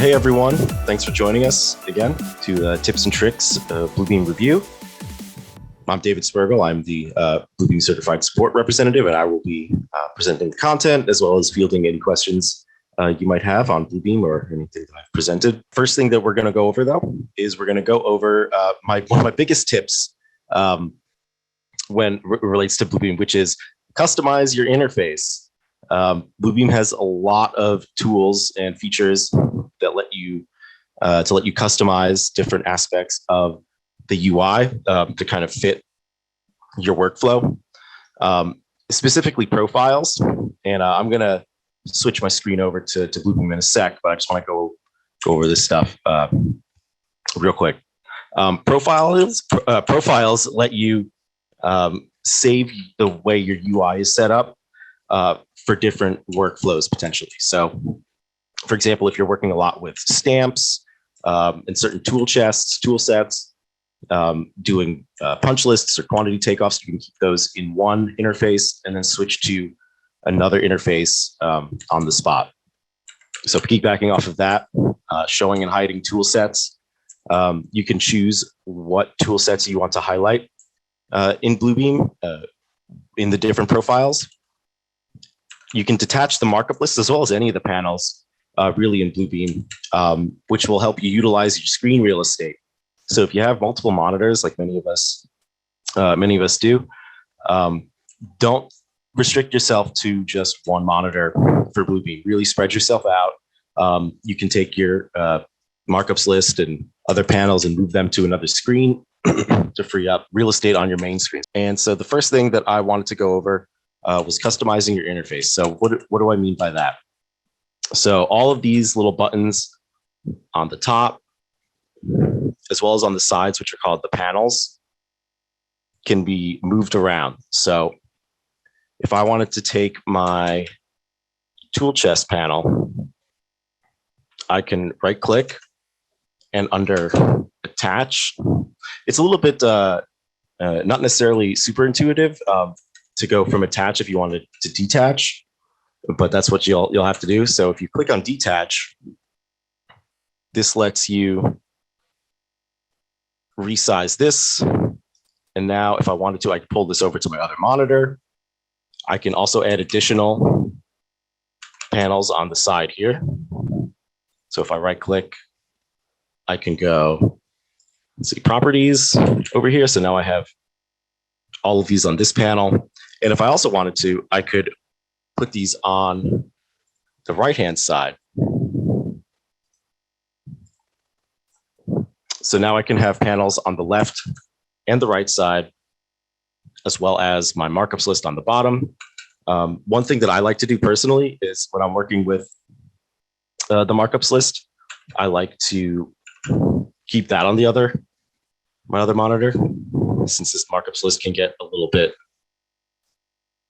Hey everyone, thanks for joining us again to Tips and Tricks Bluebeam Revu. I'm David Spergel. I'm the Bluebeam Certified Support Representative, and I will be presenting the content as well as fielding any questions you might have on Bluebeam or anything that I've presented. First thing that we're going to go over, though, is we're going to go over one of my biggest tips when it relates to Bluebeam, which is customize your interface. Bluebeam has a lot of tools and features that let you customize different aspects of the UI to kind of fit your workflow, specifically profiles. And I'm going to switch my screen over to Bluebeam in a sec, but I just want to go over this stuff real quick. Profiles let you save the way your UI is set up for different workflows potentially. So, for example, if you're working a lot with stamps and certain tool sets, doing punch lists or quantity takeoffs, you can keep those in one interface and then switch to another interface on the spot. So piggybacking off of that, showing and hiding tool sets, you can choose what tool sets you want to highlight in Bluebeam in the different profiles. You can detach the markup list as well as any of the panels really in Bluebeam, which will help you utilize your screen real estate. So if you have multiple monitors, like many of us do, don't restrict yourself to just one monitor for Bluebeam. Really spread yourself out. You can take your markups list and other panels and move them to another screen to free up real estate on your main screen. And so the first thing that I wanted to go over was customizing your interface. So what do I mean by that? So all of these little buttons on the top, as well as on the sides, which are called the panels, can be moved around. So if I wanted to take my tool chest panel, I can right click and under attach. It's a little bit not necessarily super intuitive to go from attach if you wanted to detach, but that's what you'll have to do. So if you click on detach, this lets you resize this. And now if I wanted to, I can pull this over to my other monitor. I can also add additional panels on the side here. So if I right click, I can go, let's see, properties over here. So now I have all of these on this panel. And if I also wanted to, I could put these on the right-hand side. So now I can have panels on the left and the right side, as well as my markups list on the bottom. One thing that I like to do personally is when I'm working with the markups list, I like to keep that on my other monitor, since this markups list can get a little bit,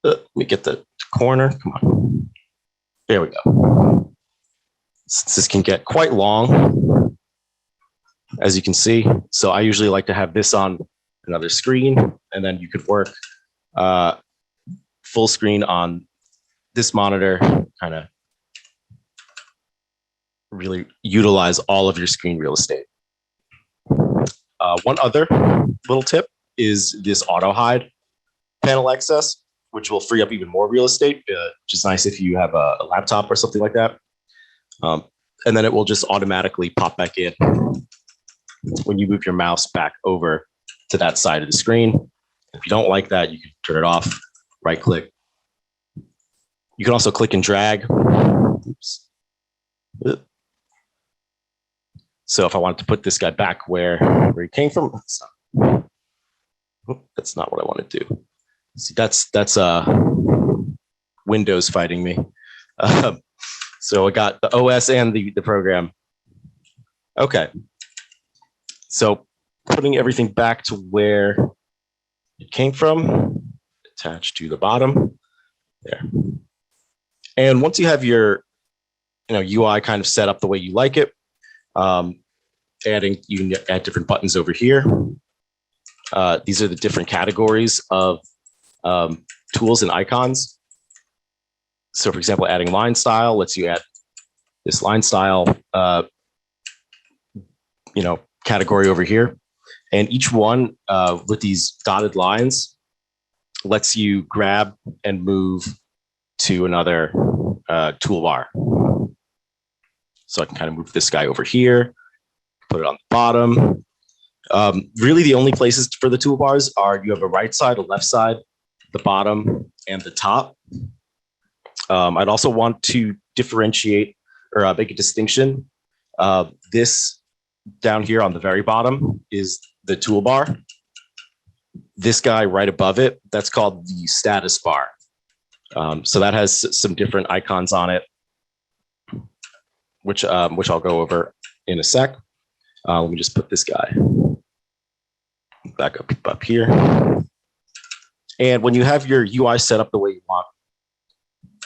let me get the corner, come on. There we go. Since this can get quite long, as you can see. So I usually like to have this on another screen, and then you could work full screen on this monitor, kind of really utilize all of your screen real estate. One other little tip is this auto hide panel access, which will free up even more real estate, which is nice if you have a laptop or something like that. And then it will just automatically pop back in when you move your mouse back over to that side of the screen. If you don't like that, you can turn it off, right click. You can also click and drag. Oops. So if I wanted to put this guy back where he came from, that's not what I want to do. See, that's Windows fighting me. So I got the OS and the program. Okay. So putting everything back to where it came from, attached to the bottom there. And once you have your UI kind of set up the way you like it, you can add different buttons over here. These are the different categories of tools and icons. So for example, adding line style lets you add this line style category over here. And each one with these dotted lines lets you grab and move to another toolbar. So I can kind of move this guy over here, put it on the bottom. Really, the only places for the toolbars are you have a right side, a left side, the bottom, and the top. I'd also want to differentiate or make a distinction. This down here on the very bottom is the toolbar. This guy right above it, that's called the status bar. So that has some different icons on it, which I'll go over in a sec. Let me just put this guy back up here. And when you have your UI set up the way you want,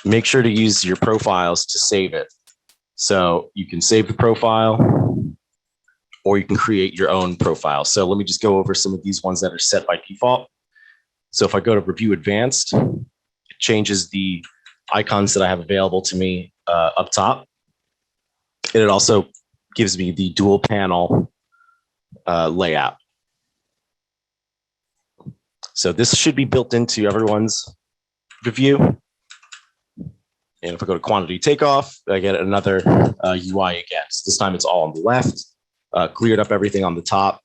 make sure to use your profiles to save it. So you can save the profile, or you can create your own profile. So let me just go over some of these ones that are set by default. So if I go to Review Advanced, it changes the icons that I have available to me up top. And it also gives me the dual panel layout. So this should be built into everyone's review. And if I go to quantity takeoff, I get another UI again. So this time it's all on the left, cleared up everything on the top,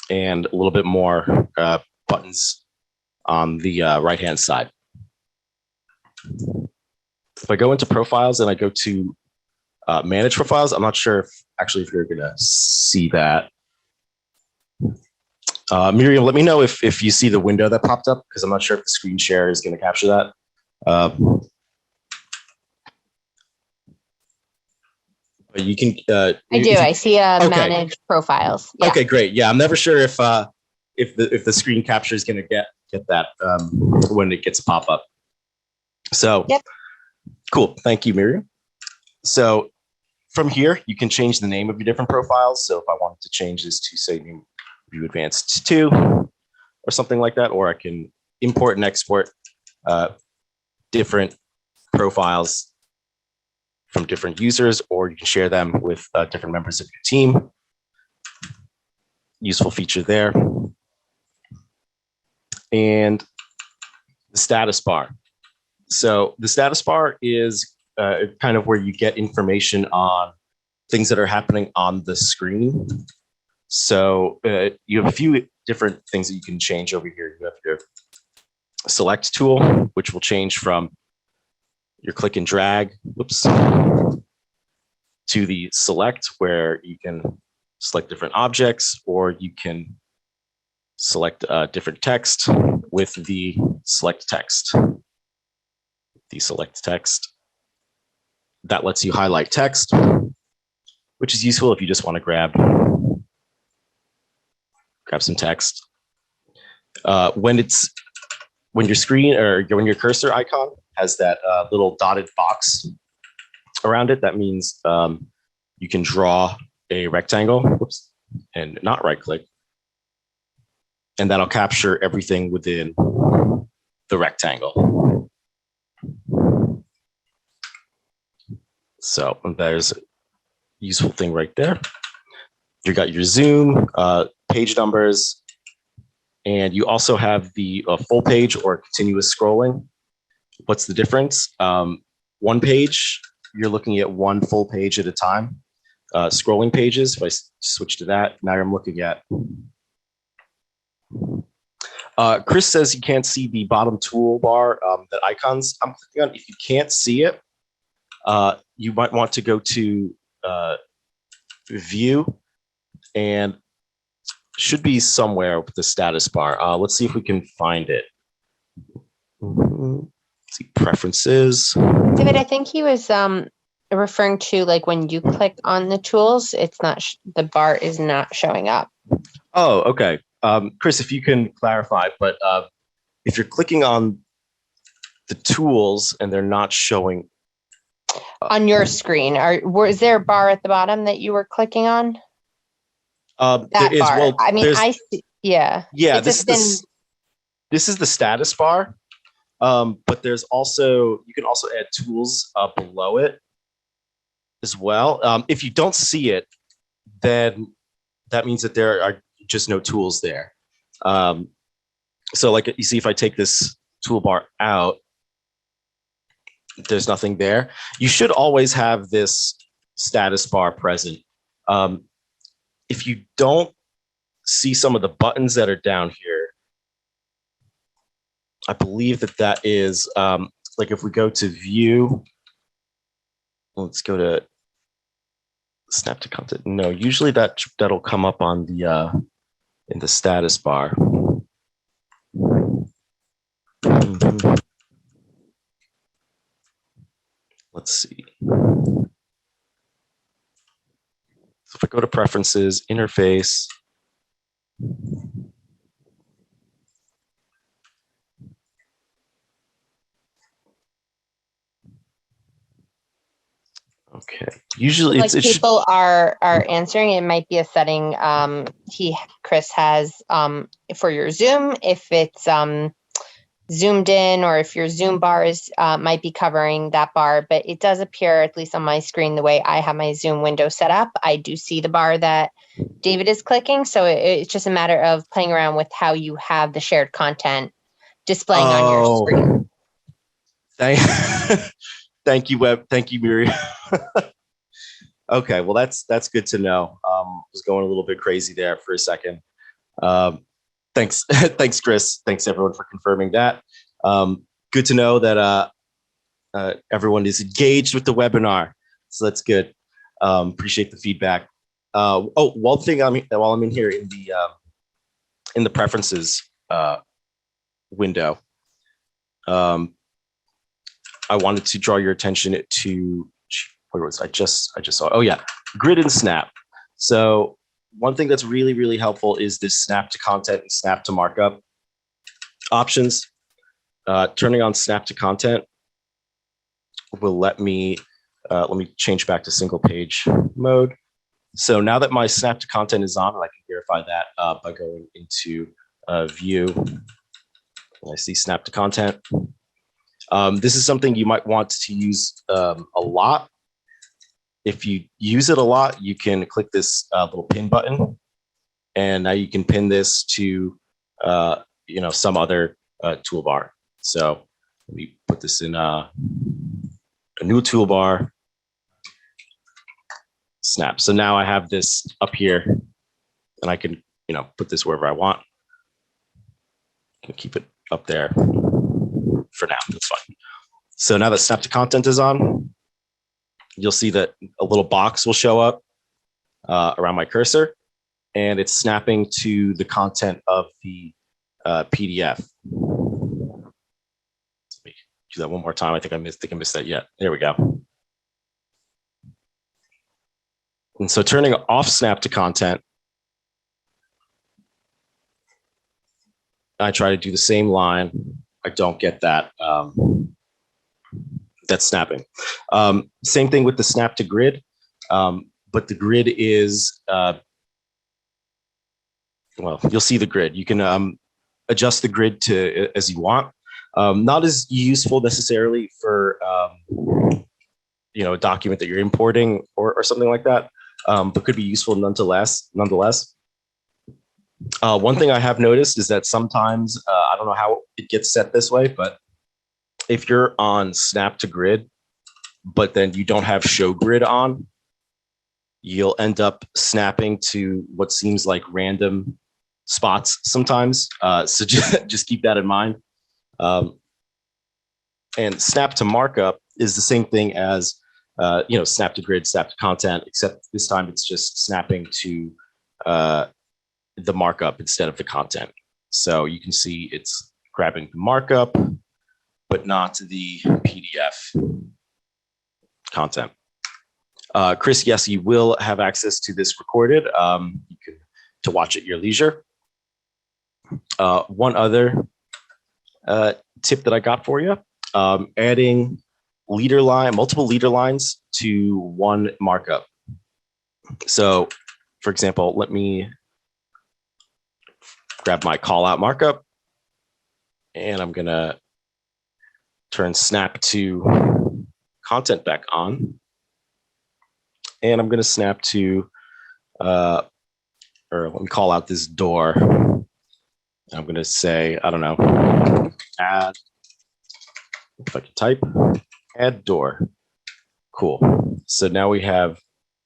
and a little bit more buttons on the right-hand side. If I go into profiles and I go to manage profiles, I'm not sure if you're going to see that. Miriam, let me know if you see the window that popped up, because I'm not sure if the screen share is going to capture that. But you can. I do. I see manage profiles. Yeah. Okay, great. Yeah, I'm never sure if the screen capture is going to get that when it gets a pop up. So, yep. Cool. Thank you, Miriam. So from here, you can change the name of your different profiles. So if I wanted to change this to, say, Review Advanced 2 or something like that, or I can import and export different profiles from different users, or you can share them with different members of your team. Useful feature there. And the status bar. So the status bar is kind of where you get information on things that are happening on the screen. So you have a few different things that you can change over here. You have your select tool, which will change from your click and drag, to the select, where you can select different objects, or you can select different text with the select text. The select text. That lets you highlight text, which is useful if you just want to grab some text. When your screen or when your cursor icon has that little dotted box around it, that means you can draw a rectangle, and not right click, and that'll capture everything within the rectangle. So there's a useful thing right there. You got your zoom, page numbers, and you also have the full page or continuous scrolling. What's the difference? One page, you're looking at one full page at a time. Scrolling pages, if I switch to that, now I'm looking at. Chris says you can't see the bottom toolbar, the icons I'm clicking on. If you can't see it, you might want to go to View, and should be somewhere with the status bar. Let's see if we can find it. Let's see, preferences. David, I think he was referring to like when you click on the tools, it's not the bar is not showing up. Oh, okay. Chris, if you can clarify, but if you're clicking on the tools and they're not showing on your screen, is there a bar at the bottom that you were clicking on? There is. Bar. Well, I mean, I see. Yeah. Yeah. This is the status bar, but there's also, you can also add tools below it as well. If you don't see it, then that means that there are just no tools there. So like you see, if I take this toolbar out, there's nothing there. You should always have this status bar present. If you don't see some of the buttons that are down here, I believe that is like if we go to view, let's go to snap to content. No, usually that'll come up on the in the status bar. Let's see. So if I go to preferences, interface, okay. Usually Like it's people are answering, it might be a setting Chris has for your Zoom, if it's zoomed in, or if your Zoom bars might be covering that bar. But it does appear, at least on my screen, the way I have my Zoom window set up, I do see the bar that David is clicking. So it's just a matter of playing around with how you have the shared content displaying on your screen. Thank you, Web. Thank you, Miriam. Okay, well that's good to know. Was going a little bit crazy there for a second. Thanks, thanks, Chris. Thanks everyone for confirming that. Good to know that everyone is engaged with the webinar, so that's good. Appreciate the feedback. Oh, one thing while I'm in here in the preferences window, I wanted to draw your attention to where was I just saw. Oh yeah, grid and snap. So one thing that's really, really helpful is this snap to content and snap to markup options. Turning on snap to content will let me change back to single page mode. So now that my snap to content is on, and I can verify that by going into view, and I see snap to content. This is something you might want to use a lot. If you use it a lot, you can click this little pin button, and now you can pin this to some other toolbar. So let me put this in a new toolbar. Snap. So now I have this up here, and I can put this wherever I want. I can keep it up there for now. That's fine. So now that snap to content is on, you'll see that a little box will show up around my cursor, and it's snapping to the content of the PDF. Let me do that one more time. I think I missed that yet. There we go. And so turning off snap to content, I try to do the same line. I don't get that. That's snapping. Same thing with the snap to grid, but the grid is, well, you'll see the grid. You can adjust the grid to as you want. Not as useful necessarily for a document that you're importing or something like that, but could be useful nonetheless. One thing I have noticed is that sometimes, I don't know how it gets set this way, but if you're on snap to grid, but then you don't have show grid on, you'll end up snapping to what seems like random spots sometimes. So just keep that in mind. And snap to markup is the same thing as snap to grid, snap to content, except this time it's just snapping to the markup instead of the content. So you can see it's grabbing the markup, but not the PDF content. Chris, yes, you will have access to this recorded. You can to watch at your leisure. One other tip that I got for you, adding multiple leader lines to one markup. So for example, let me grab my call out markup, and I'm gonna turn snap to content back on. And I'm gonna snap to or let me call out this door. I'm going to say, I don't know, add, if I can type, add door. Cool. So now we have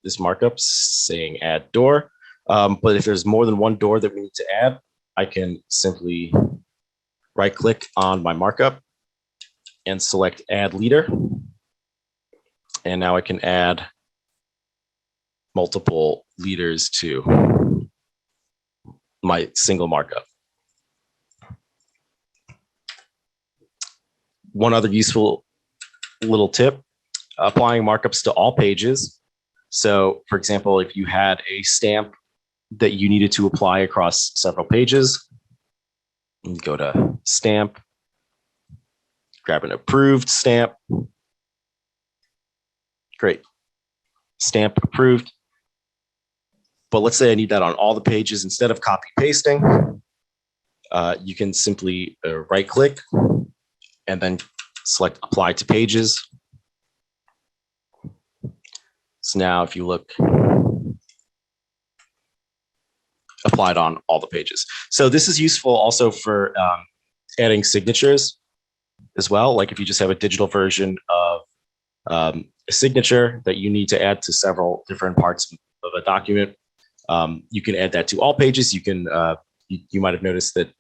this markup saying add door. But if there's more than one door that we need to add, I can simply right click on my markup and select add leader. And now I can add multiple leaders to my single markup. One other useful little tip, applying markups to all pages. So for example, if you had a stamp that you needed to apply across several pages, you go to stamp, grab an approved stamp. Great. Stamp approved. But let's say I need that on all the pages. Instead of copy pasting, you can simply right click and then select apply to pages. So now if you look, applied on all the pages. So this is useful also for adding signatures as well. Like if you just have a digital version of a signature that you need to add to several different parts of a document, you can add that to all pages. You can, you might have noticed that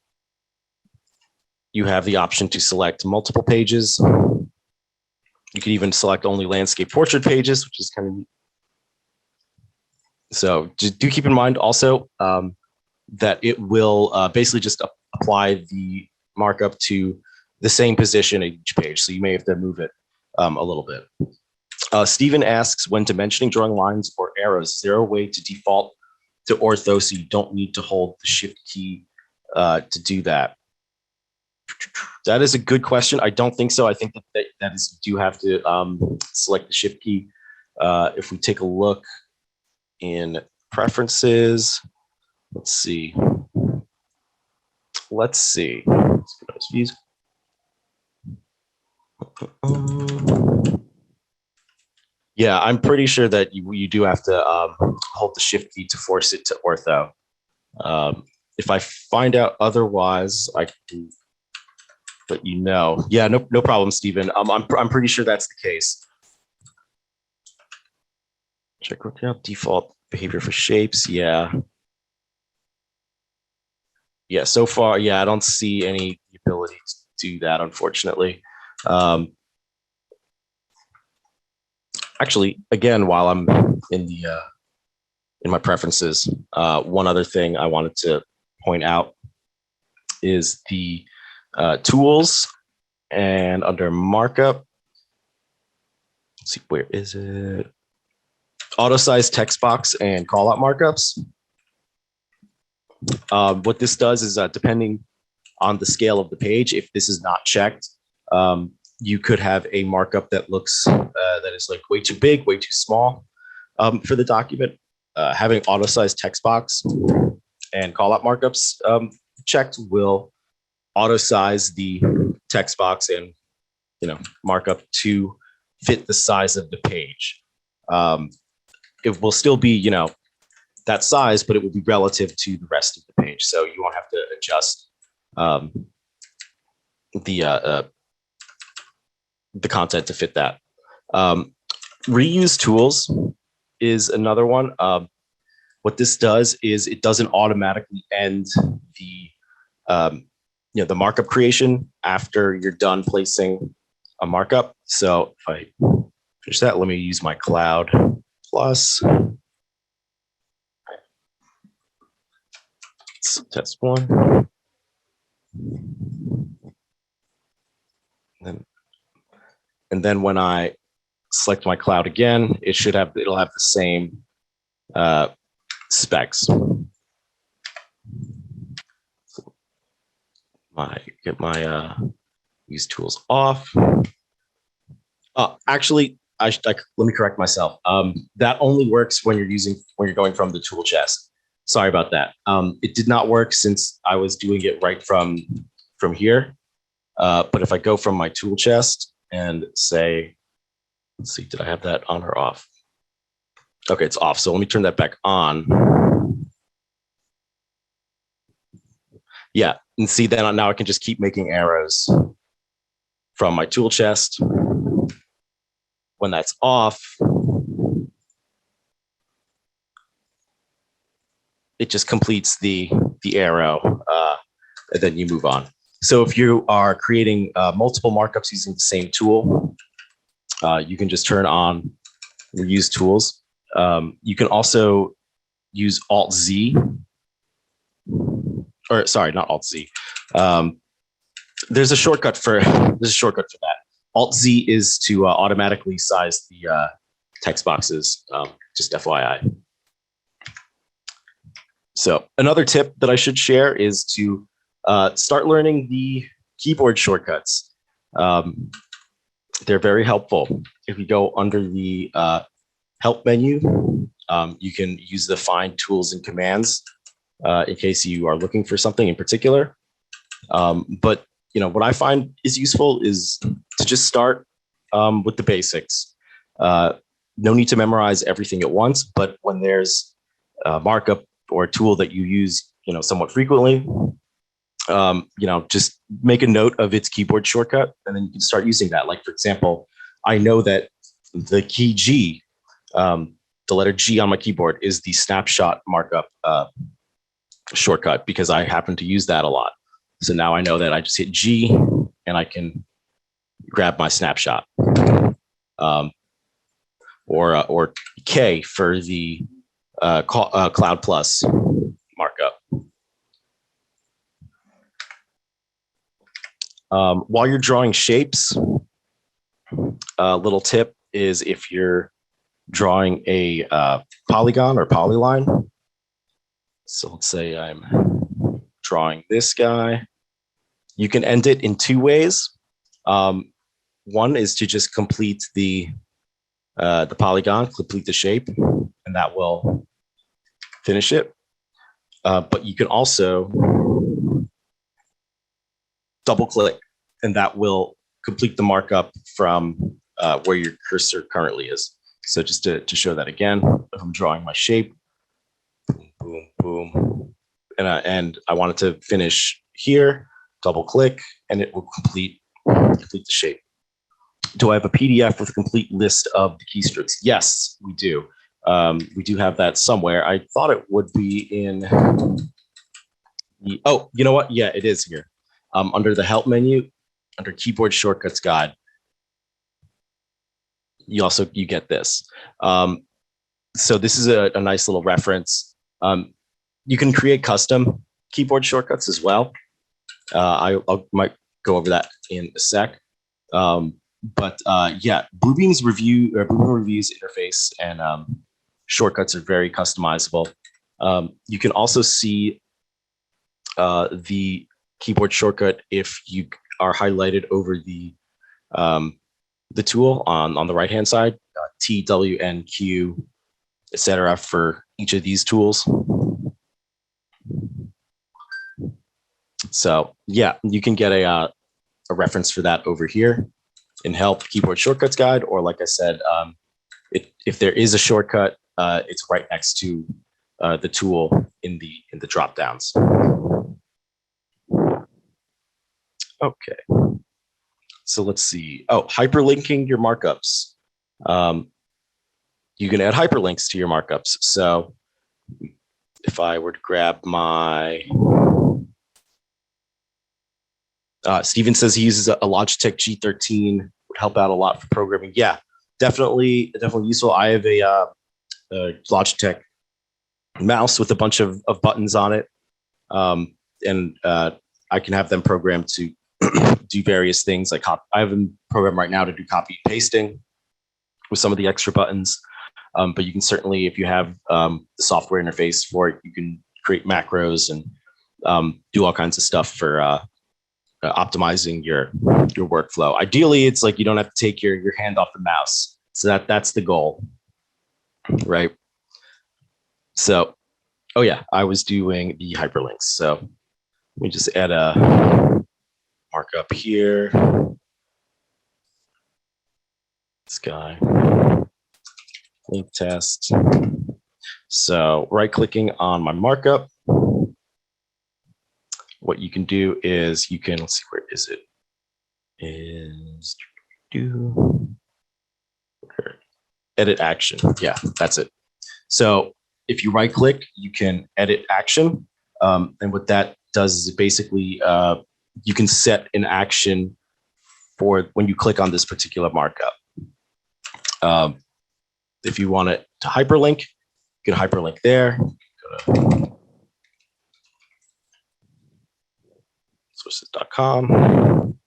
you have the option to select multiple pages. You can even select only landscape portrait pages, which is kind of neat. So just do keep in mind also that it will basically just apply the markup to the same position at each page. So you may have to move it a little bit. Stephen asks, when dimensioning, drawing lines or arrows, is there a way to default to ortho so you don't need to hold the shift key to do that? That is a good question. I don't think so. I think that is, you do have to select the shift key. If we take a look in preferences, let's see. Yeah, I'm pretty sure that you do have to hold the shift key to force it to ortho. If I find out otherwise, I can let you know. Yeah, no problem, Stephen. I'm pretty sure that's the case. Check workout default behavior for shapes. Yeah. Yeah, so far, yeah, I don't see any ability to do that, unfortunately. Actually, again, while I'm in the in my preferences, one other thing I wanted to point out is the tools, and under markup, let's see, where is it? Auto size text box and call out markups. What this does is depending on the scale of the page, if this is not checked, you could have a markup that looks that is like way too big, way too small for the document. Having auto size text box and call out markups checked will auto size the text box and markup to fit the size of the page. It will still be that size, but it will be relative to the rest of the page, so you won't have to adjust the content to fit that. Reuse tools is another one. What this does is it doesn't automatically end the the markup creation after you're done placing a markup. So if I finish that, let me use my Cloud Plus. Let's test one. And then when I select my cloud again, it'll have the same specs. Get my use tools off. Actually, let me correct myself. That only works when you're going from the tool chest. Sorry about that. It did not work since I was doing it right from here. But if I go from my tool chest and say, let's see, did I have that on or off? Okay, it's off. So let me turn that back on. Yeah, and see then now I can just keep making arrows from my tool chest. When that's off, it just completes the arrow, and then you move on. So if you are creating multiple markups using the same tool, you can just turn on reuse tools. You can also use Alt Z, or sorry, not Alt Z. There's a shortcut for that. Alt Z is to automatically size the text boxes. Just FYI. So another tip that I should share is to start learning the keyboard shortcuts. They're very helpful. If you go under the help menu, you can use the find tools and commands in case you are looking for something in particular. But what I find is useful is to just start with the basics. No need to memorize everything at once, but when there's a markup or a tool that you use, somewhat frequently, just make a note of its keyboard shortcut, and then you can start using that. Like, for example, I know that the key G, the letter G on my keyboard is the snapshot markup shortcut because I happen to use that a lot. So now I know that I just hit G and I can grab my snapshot, or K for the Cloud Plus markup. While you're drawing shapes, a little tip is if you're drawing a polygon or polyline. So let's say I'm drawing this guy. You can end it in two ways. One is to just complete the polygon, complete the shape, and that will finish it. But you can also double click, and that will complete the markup from where your cursor currently is. So just to show that again, if I'm drawing my shape, boom, boom, boom, and I want it to finish here, double click, and it will complete the shape. Do I have a PDF with a complete list of the keystrokes? Yes, we do. We do have that somewhere. I thought it would be in oh, you know what? Yeah, it is here. Under the help menu, under keyboard shortcuts guide, you get this. So this is a nice little reference. You can create custom keyboard shortcuts as well. I might go over that in a sec. But yeah, Bluebeam's Revu or Bluebeam Revu's interface and shortcuts are very customizable. You can also see the keyboard shortcut if you are highlighted over the tool on the right hand side, T, W, N, Q, etc. for each of these tools. So yeah, you can get a reference for that over here in Help Keyboard Shortcuts Guide, or like I said, if there is a shortcut, it's right next to the tool in the drop downs. Okay, so let's see. Oh, hyperlinking your markups. You can add hyperlinks to your markups. So if I were to grab my Steven says he uses a Logitech G13, would help out a lot for programming. Yeah, definitely useful. I have a Logitech mouse with a bunch of buttons on it, and I can have them programmed to do various things. Like I have them programmed right now to do copy and pasting with some of the extra buttons. But you can certainly, if you have the software interface for it, you can create macros and do all kinds of stuff for optimizing your workflow. Ideally, it's like you don't have to take your hand off the mouse. So that's the goal, right? So, oh yeah, I was doing the hyperlinks. So let me just add a markup here. This guy. link test. So right clicking on my markup, what you can do is you can, let's see, where is it? Is edit action. Yeah, that's it. So if you right click, you can edit action. And what that does is it basically, you can set an action for when you click on this particular markup. If you want it to hyperlink, you can hyperlink there. Go to sources.com.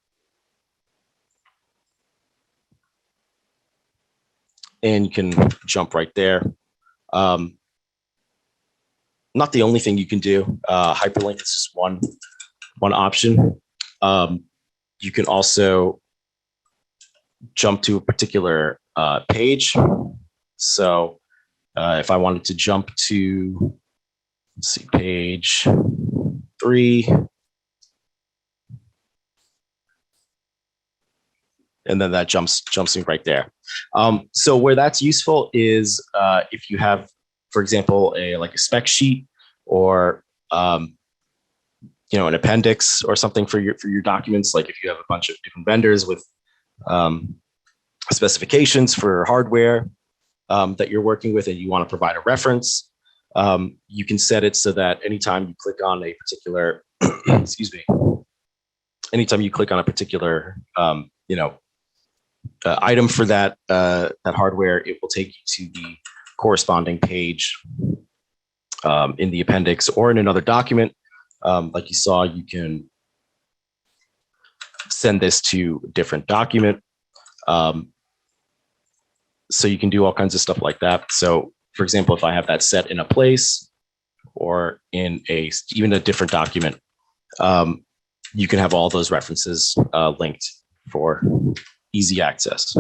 And you can jump right there. Not the only thing you can do. Hyperlink is just one option. You can also jump to a particular page. So if I wanted to jump to, let's see, page 3, and then that jumps me right there. So where that's useful is if you have, for example, a spec sheet or an appendix or something for your documents. Like if you have a bunch of different vendors with specifications for hardware that you're working with, and you want to provide a reference, you can set it so that anytime you click on a particular, excuse me, anytime you click on a particular, item for that hardware, it will take you to the corresponding page in the appendix or in another document. Like you saw, you can send this to a different document. So you can do all kinds of stuff like that. So for example, if I have that set in a place or in even a different document, you can have all those references linked for easy access.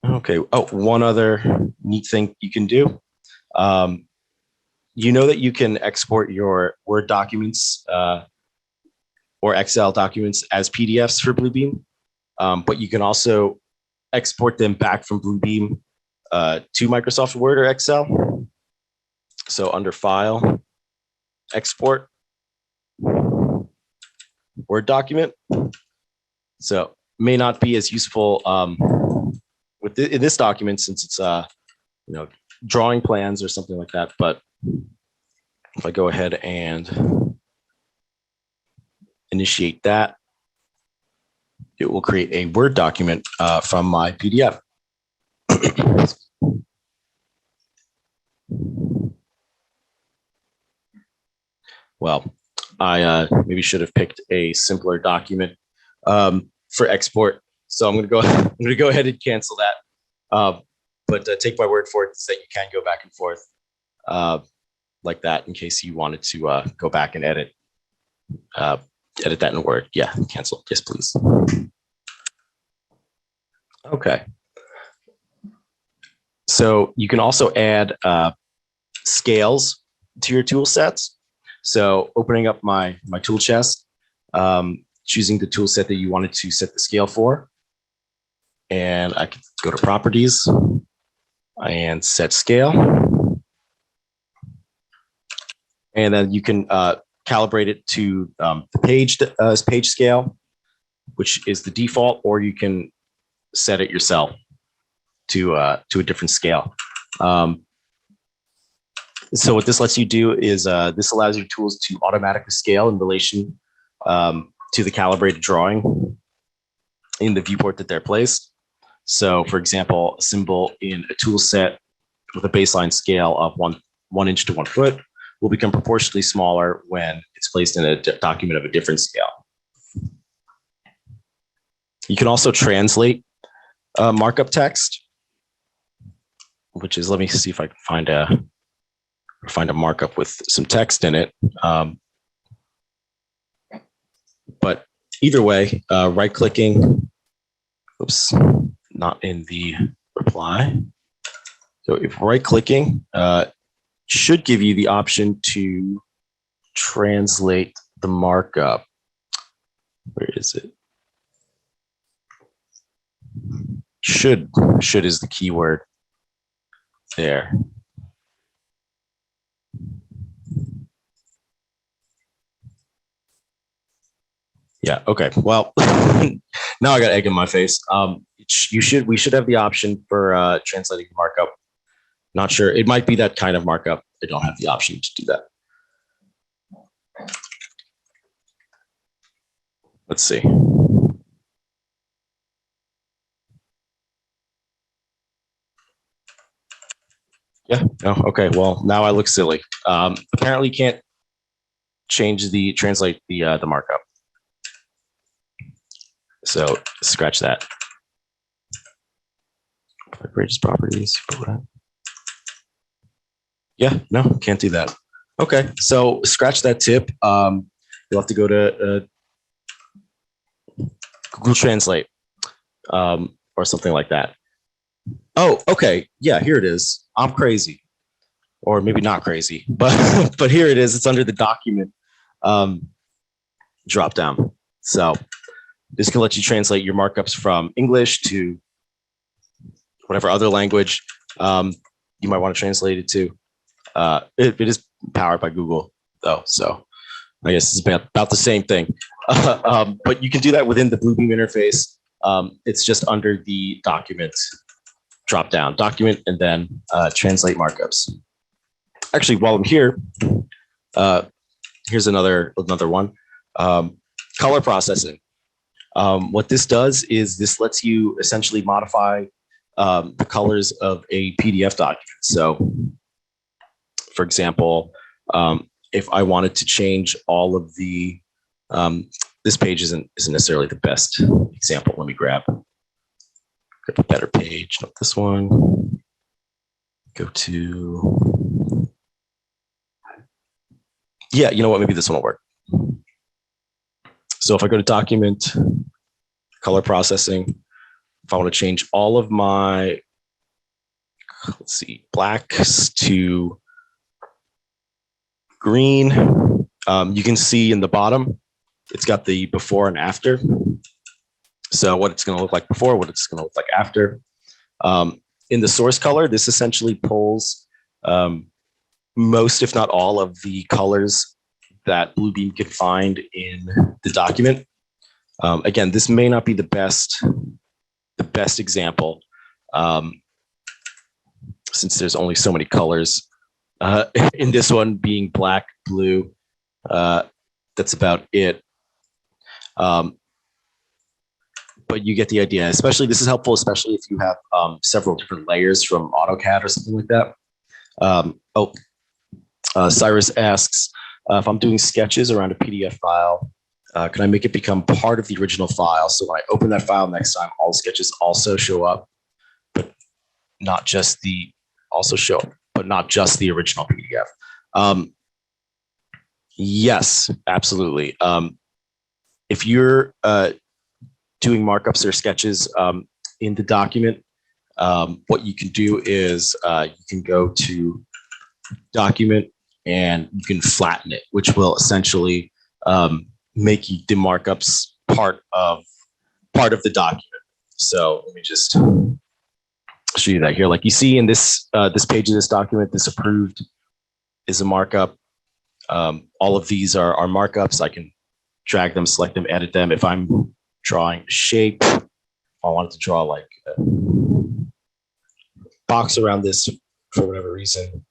Okay. Oh, one other neat thing you can do. You know that you can export your Word documents or Excel documents as PDFs for Bluebeam, but you can also export them back from Bluebeam to Microsoft Word or Excel. So under File, Export, Word document. So may not be as useful in this document since it's drawing plans or something like that. But if I go ahead and initiate that, it will create a Word document from my PDF. Well, I maybe should have picked a simpler document for export. So I'm going to go ahead and cancel that. But take my word for it that you can go back and forth like that in case you wanted to go back and edit that in Word. Yeah, cancel. Yes, please. Okay. So you can also add scales to your tool sets. So opening up my tool chest, choosing the tool set that you wanted to set the scale for. And I can go to Properties and Set Scale. And then you can calibrate it to the page scale, which is the default, or you can set it yourself to a different scale. So what this lets you do is this allows your tools to automatically scale in relation to the calibrated drawing in the viewport that they're placed. So for example, a symbol in a tool set with a baseline scale of 1 inch to 1 foot will become proportionally smaller when it's placed in a document of a different scale. You can also translate markup text, which is, let me see if I can find a markup with some text in it. But either way, right clicking, oops, not in the reply. So if right clicking should give you the option to translate the markup. Where is it? Should is the keyword there. Yeah. Okay. Well, now I got egg in my face. We should have the option for translating markup. Not sure. It might be that kind of markup. I don't have the option to do that. Let's see. Yeah. No. Okay. Well, now I look silly. Apparently, can't translate the markup. So scratch that. Greatest properties. Yeah. No. Can't do that. Okay. So scratch that tip. You'll have to go to Google Translate or something like that. Oh, okay. Yeah, here it is. I'm crazy, or maybe not crazy, but here it is. It's under the document drop down. So this can let you translate your markups from English to whatever other language you might want to translate it to. It is powered by Google, though, so I guess it's about the same thing. But you can do that within the Bluebeam interface. It's just under the document drop down, document, and then translate markups. Actually, while I'm here, here's another one. Color processing. What this does is this lets you essentially modify the colors of a PDF document. So, for example, if I wanted to change all of the, this page isn't necessarily the best example. Let me grab a better page, not this one. Go to, yeah, you know what? Maybe this one will work. So if I go to document, color processing, if I want to change all of my, let's see, blacks to green, you can see in the bottom, it's got the before and after. So what it's going to look like before, what it's going to look like after. In the source color, this essentially pulls most, if not all, of the colors that Bluebeam can find in the document. Again, this may not be the best example, since there's only so many colors. In this one being black, blue, that's about it. But you get the idea. Especially, this is helpful, especially if you have several different layers from AutoCAD or something like that. Cyrus asks, if I'm doing sketches around a PDF file, can I make it become part of the original file? So when I open that file next time, all sketches also show up, but not just the original PDF. Yes, absolutely. If you're doing markups or sketches in the document, what you can do is you can go to document and you can flatten it, which will essentially make the markups part of the document. So let me just show you that here. Like you see in this page of this document, this approved is a markup. All of these are markups. I can drag them, select them, edit them. If I'm drawing shape, if I wanted to draw like a box around this for whatever reason.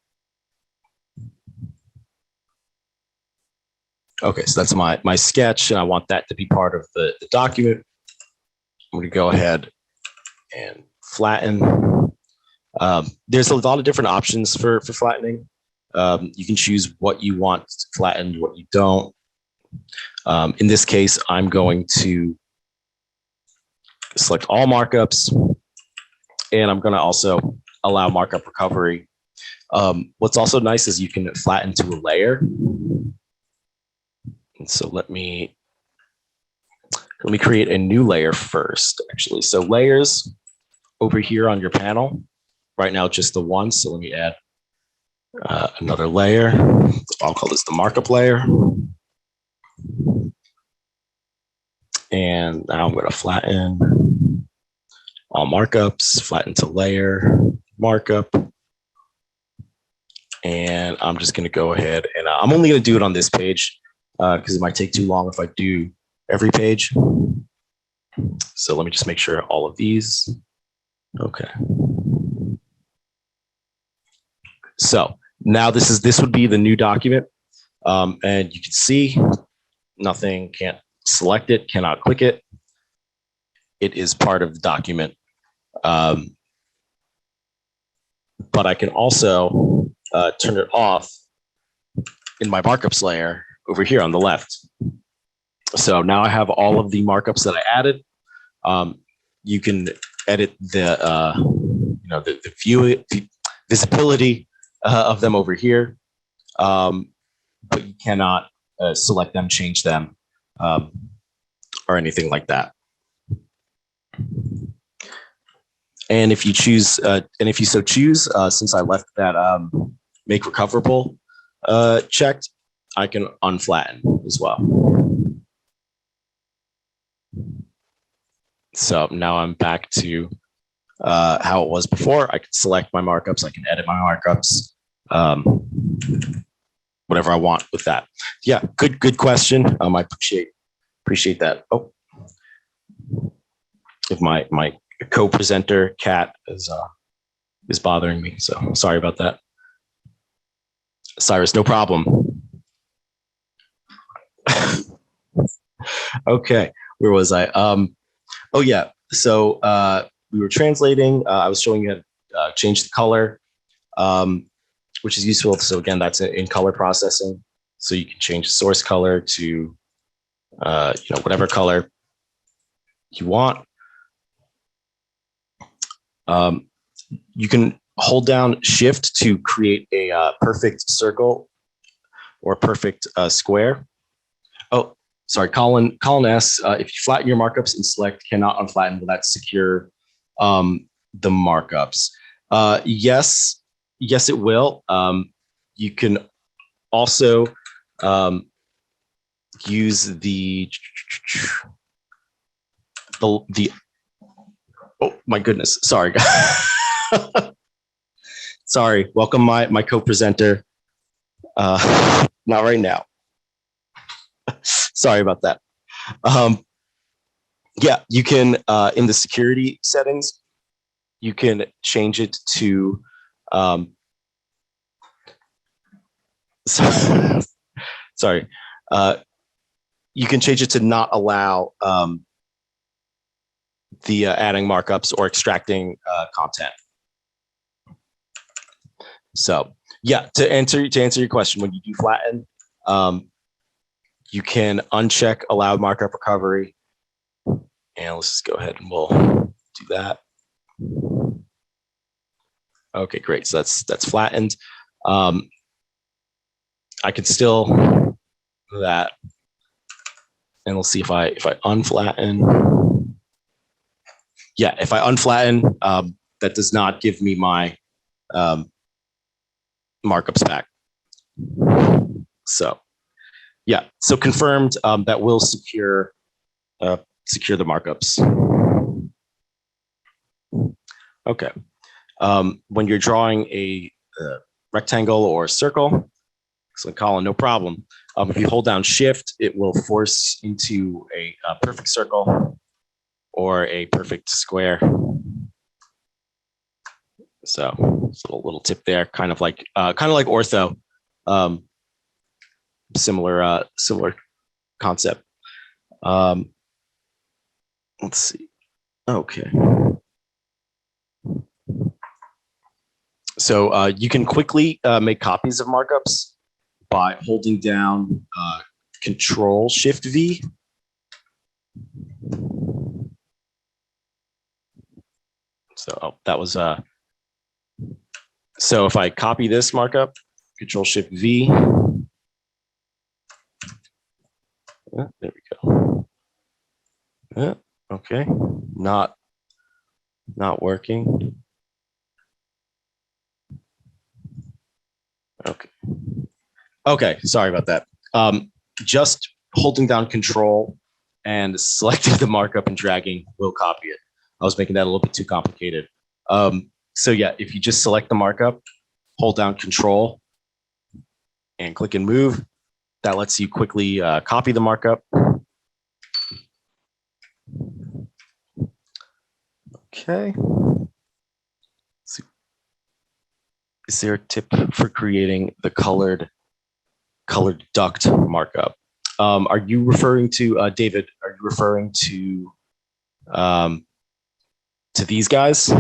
Okay, so that's my sketch, and I want that to be part of the document. I'm going to go ahead and flatten. There's a lot of different options for flattening. You can choose what you want flattened, what you don't. In this case, I'm going to select all markups, and I'm going to also allow markup recovery. What's also nice is you can flatten to a layer. And so let me create a new layer first, actually. So layers over here on your panel, right now just the one. So let me add another layer. I'll call this the markup layer. And now I'm going to flatten. all markups, flatten to layer, markup. And I'm just going to go ahead and I'm only going to do it on this page because it might take too long if I do every page. So let me just make sure all of these. Okay. So now this would be the new document. And you can see nothing, can't select it, cannot click it. It is part of the document. But I can also turn it off in my markups layer over here on the left. So now I have all of the markups that I added. You can edit the visibility of them over here, but you cannot select them, change them, or anything like that. And if you choose, and if you so choose, since I left that make recoverable checked, I can unflatten as well. So now I'm back to how it was before. I can select my markups. I can edit my markups, whatever I want with that. Yeah, good question. I appreciate that. Oh, if my co-presenter cat is bothering me, so sorry about that. Cyrus, no problem. Okay, where was I? Oh yeah, so we were translating. I was showing you how to change the color, which is useful. So again, that's in color processing. So you can change the source color to whatever color you want. You can hold down Shift to create a perfect circle or perfect square. Oh, sorry, Colin asks, if you flatten your markups and select cannot unflatten, will that secure the markups? Yes, it will. You can also use the oh my goodness, sorry. Sorry, welcome my co-presenter. Not right now. Sorry about that. Yeah, you can, in the security settings, you can change it to, sorry, you can change it to not allow the adding markups or extracting content. So yeah, to answer your question, when you do flatten, you can uncheck allow markup recovery. And let's just go ahead and we'll do that. Okay, great. So that's flattened. I can still do that. And we'll see if I unflatten. Yeah, if I unflatten, that does not give me my markups back. So yeah, so confirmed, that will secure the markups. Okay. When you're drawing a rectangle or a circle, excellent, Colin, no problem. If you hold down Shift, it will force into a perfect circle or a perfect square. So it's a little tip there, kind of like ortho, similar concept. Let's see. Okay. So you can quickly make copies of markups by holding down Control Shift V. So that was so if I copy this markup, Control Shift V. There we go. Okay, not working. Okay, sorry about that. Just holding down Control and selecting the markup and dragging will copy it. I was making that a little bit too complicated. So yeah, if you just select the markup, hold down Control, and click and move, that lets you quickly copy the markup. Okay. Is there a tip for creating the colored duct markup? Are you referring to David? Are you referring to these guys?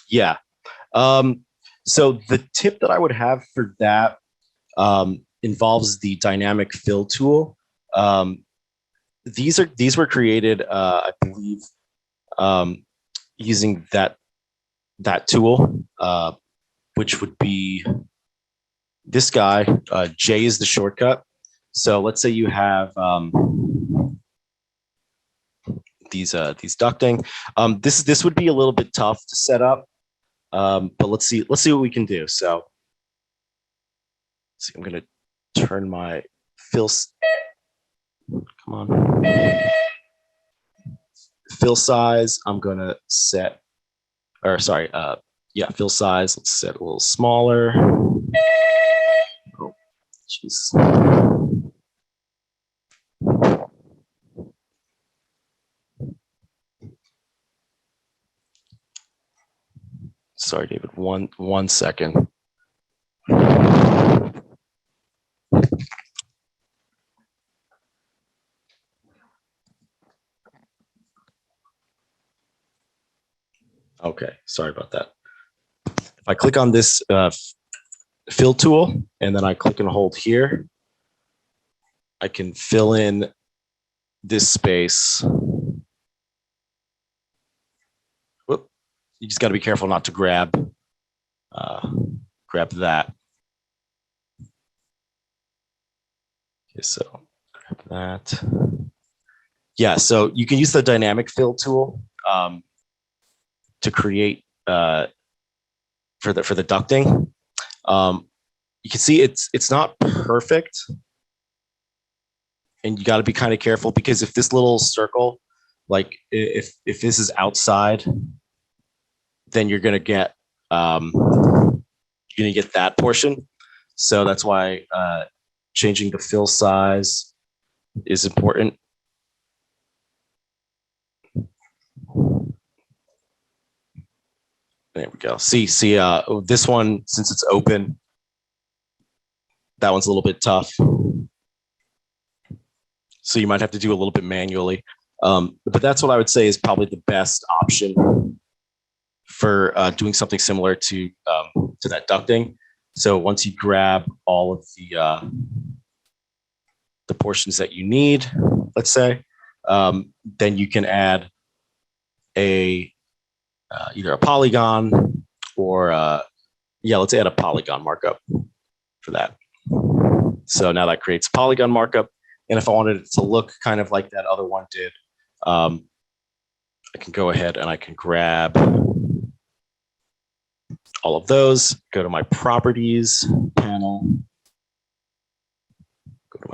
Yeah. So the tip that I would have for that involves the dynamic fill tool. These were created, I believe, using that tool, which would be this guy. J is the shortcut. So let's say you have these ducting. This would be a little bit tough to set up, but let's see what we can do. So, I'm going to turn my fill. Come on, fill size. I'm going to set, or sorry, yeah, fill size. Let's set a little smaller. Oh, jeez. Sorry, David. One second. Okay, sorry about that. If I click on this fill tool and then I click and hold here, I can fill in this space. Whoop. You just got to be careful not to grab that. Okay, so grab that. Yeah, so you can use the dynamic fill tool to create for the ducting. You can see it's not perfect, and you got to be kind of careful, because if this little circle, like if this is outside, then you're gonna get that portion. So that's why changing the fill size is important. There we go. See, this one, since it's open, that one's a little bit tough. So you might have to do a little bit manually. But that's what I would say is probably the best option for doing something similar to that ducting. So once you grab all of the portions that you need, let's say, then you can add either a polygon or let's add a polygon markup for that. So now that creates a polygon markup. And if I wanted it to look kind of like that other one did, I can go ahead and I can grab all of those, go to my properties panel, go to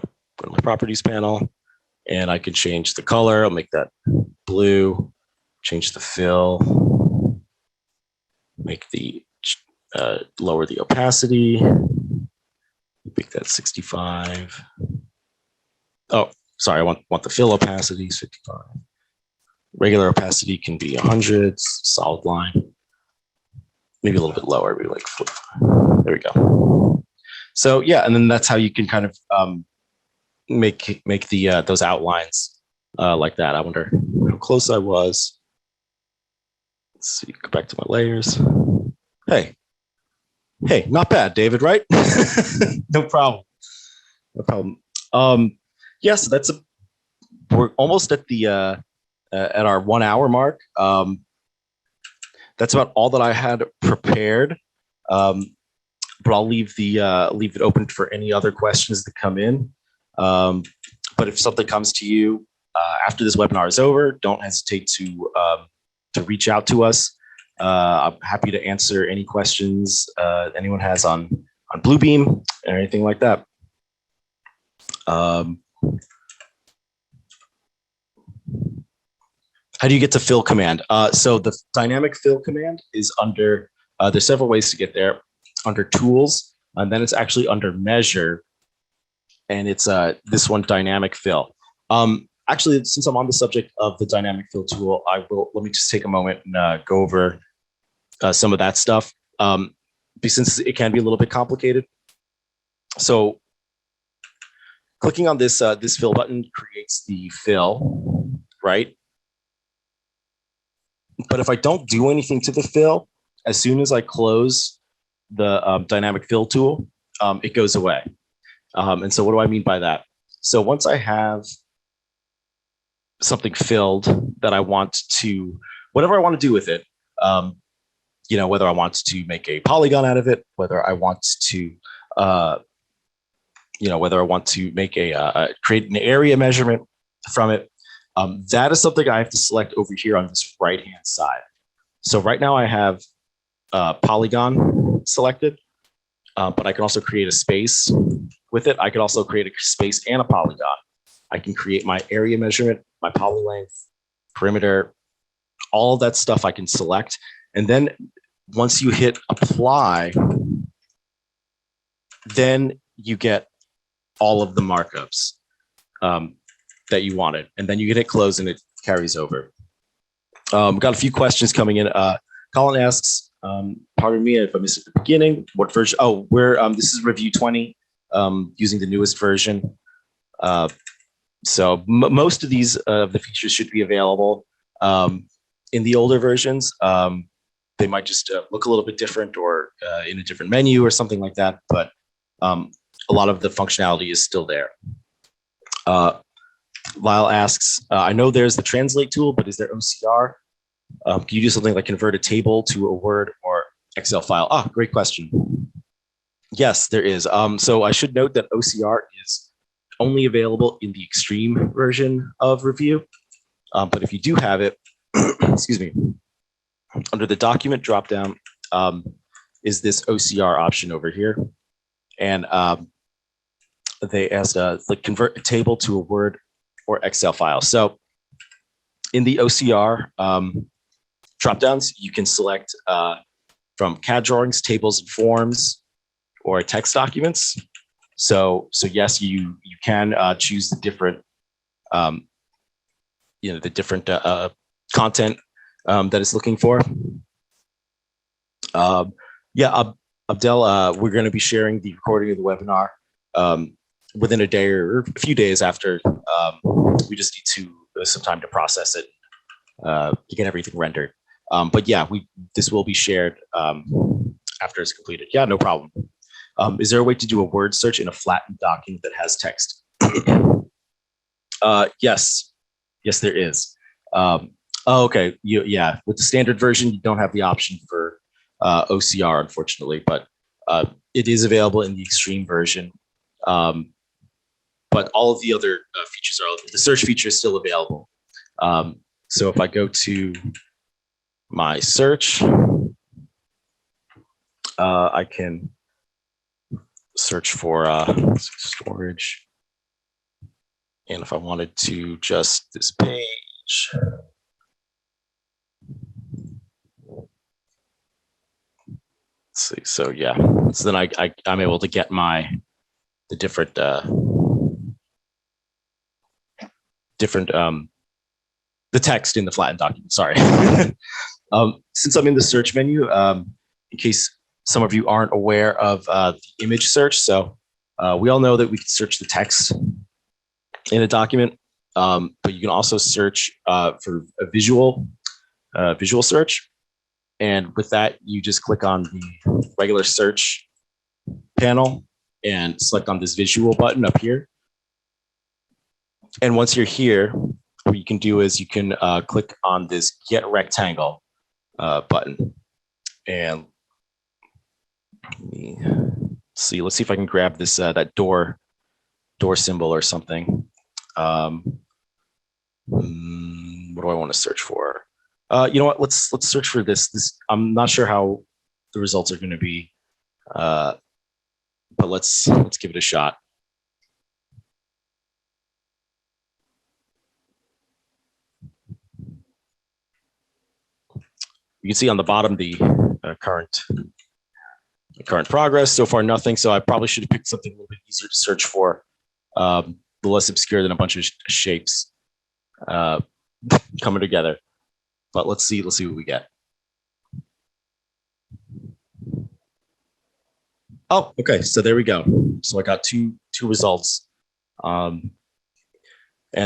my properties panel, and I can change the color. I'll make that blue, change the fill, make the lower the opacity, make that 65. Oh, sorry, I want the fill opacity 55. Regular opacity can be 100, solid line. Maybe a little bit lower, maybe like 45. There we go. So yeah, and then that's how you can kind of make the those outlines like that. I wonder how close I was. Let's see, go back to my layers. Hey, not bad, David, right? No problem. Yeah, so we're almost at at our 1 hour mark. That's about all that I had prepared. But I'll leave it open for any other questions that come in. But if something comes to you after this webinar is over, don't hesitate to reach out to us. I'm happy to answer any questions anyone has on Bluebeam or anything like that. How do you get to fill command? So the dynamic fill command is under, there's several ways to get there. Under tools, and then it's actually under measure, and it's this one, dynamic fill. Actually, since I'm on the subject of the dynamic fill tool, let me just take a moment and go over some of that stuff, since it can be a little bit complicated. So clicking on this this fill button creates the fill, right? But if I don't do anything to the fill, as soon as I close the dynamic fill tool, it goes away. And so what do I mean by that? So once I have something filled that I want to, whatever I want to do with it, you know, whether I want to make a polygon out of it, whether I want to, you know, whether I want to make create an area measurement from it, that is something I have to select over here on this right-hand side. So right now I have polygon selected, but I can also create a space with it. I could also create a space and a polygon. I can create my area measurement, my poly length, perimeter, all of that stuff I can select. And then once you hit apply, then you get all of the markups that you wanted. And then you can hit close and it carries over. Got a few questions coming in. Colin asks, pardon me if I missed at the beginning, what version? Oh, this is Review 20, using the newest version. So most of these the features should be available. In the older versions, they might just look a little bit different, or in a different menu or something like that. But a lot of the functionality is still there. Lyle asks, I know there's the translate tool, but is there OCR? Can you do something like convert a table to a Word or Excel file? Ah, great question. Yes, there is. So I should note that OCR is only available in the extreme version of Review. But if you do have it, excuse me, under the document dropdown is this OCR option over here. And they asked like convert a table to a Word or Excel file. So in the OCR dropdowns, you can select from CAD drawings, tables and forms, or text documents. So yes, you can choose the different, you know, the different content that it's looking for. Yeah, Abdel, we're going to be sharing the recording of the webinar within a day or a few days after. We just need some time to process it, to get everything rendered. But yeah, this will be shared after it's completed. Yeah, no problem. Is there a way to do a word search in a flattened document that has text? Yes, there is. Oh, okay, yeah, with the standard version, you don't have the option for OCR, unfortunately, but it is available in the extreme version. But all of the other features the search feature is still available. So if I go to my search, I can search for storage. And if I wanted to just this page, let's see. So yeah, so then I'm able to get the different the text in the flattened document. Sorry. Since I'm in the search menu, in case some of you aren't aware of the image search, so we all know that we can search the text in a document, but you can also search for a visual search. And with that, you just click on the regular search panel and select on this visual button up here. And once you're here, what you can do is you can click on this Get Rectangle button. And let's see if I can grab this that door symbol or something. What do I want to search for? You know what? Let's search for this. I'm not sure how the results are going to be, but let's give it a shot. You can see on the bottom the current progress. So far, nothing. So I probably should have picked something a little bit easier to search for, less obscure than a bunch of shapes coming together. But let's see what we get. Oh, okay. So there we go. So I got two results. And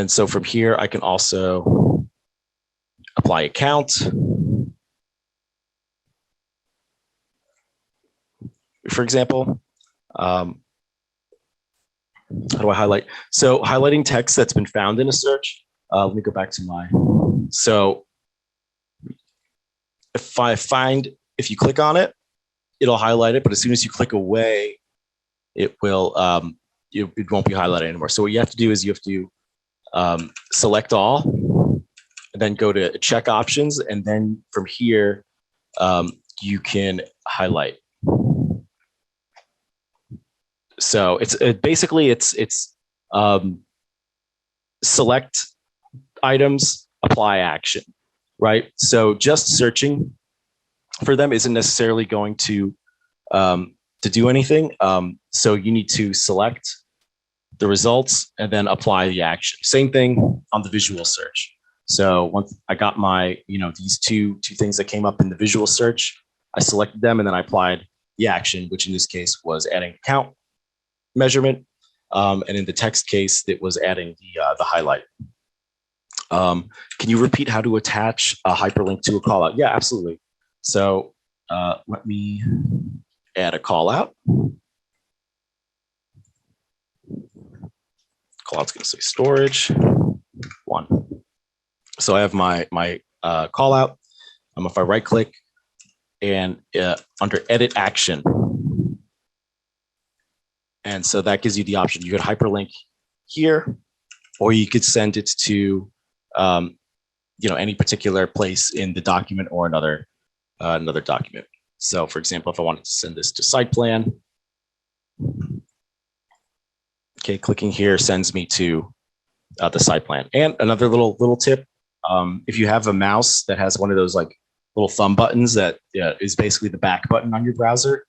so from here, I can also apply a count. For example, how do I highlight? So highlighting text that's been found in a search. Let me go back to my, so if you click on it, it'll highlight it, but as soon as you click away, it will, it won't be highlighted anymore. So what you have to do is you have to select all, and then go to check options, and then from here, you can highlight. So it's basically select items, apply action, right? So just searching for them isn't necessarily going to do anything. So you need to select the results and then apply the action. Same thing on the visual search. So once I got my, these two things that came up in the visual search, I selected them and then I applied the action, which in this case was adding count measurement. And in the text case, it was adding the highlight. Can you repeat how to attach a hyperlink to a callout? Yeah, absolutely. So let me add a callout. Callout's going to say storage 1. So I have my callout. If I right click and under edit action, and so that gives you the option. You could hyperlink here, or you could send it to any particular place in the document or another document. So for example, if I wanted to send this to site plan, okay, clicking here sends me to the site plan. And another little tip, if you have a mouse that has one of those like little thumb buttons that is basically the back button on your browser,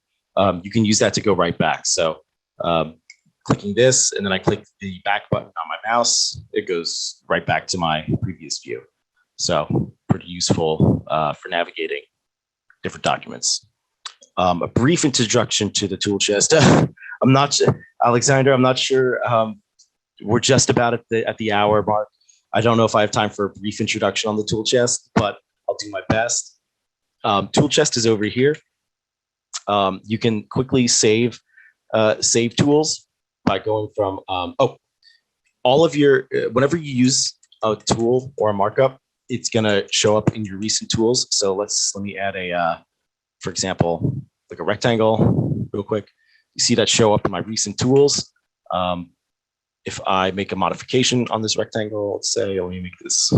you can use that to go right back. So clicking this, and then I click the back button on my mouse, it goes right back to my previous view. So pretty useful for navigating different documents. A brief introduction to the tool chest. I'm not, Alexander, I'm not sure. We're just about at the hour mark. I don't know if I have time for a brief introduction on the tool chest, but I'll do my best. Tool chest is over here. You can quickly save tools by going from, all of your, whenever you use a tool or a markup, it's gonna show up in your recent tools. So let me add for example, like a rectangle real quick. You see that show up in my recent tools. If I make a modification on this rectangle, let's say, let me make this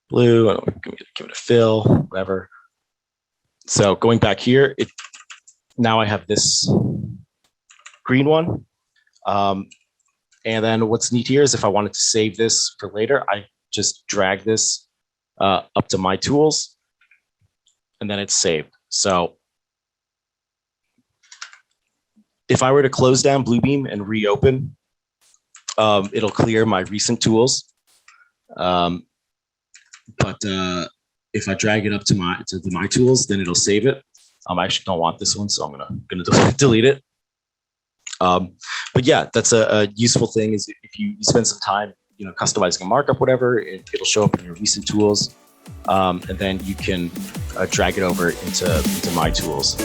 blue, I don't know, give it a fill, whatever. So going back here, now I have this green one. And then what's neat here is if I wanted to save this for later, I just drag this up to my tools, and then it's saved. So if I were to close down Bluebeam and reopen, it'll clear my recent tools. But if I drag it up to my tools, then it'll save it. I actually don't want this one, so I'm gonna delete it. But yeah, that's a useful thing is if you spend some time, customizing a markup, whatever, it'll show up in your recent tools, and then you can drag it over into my tools.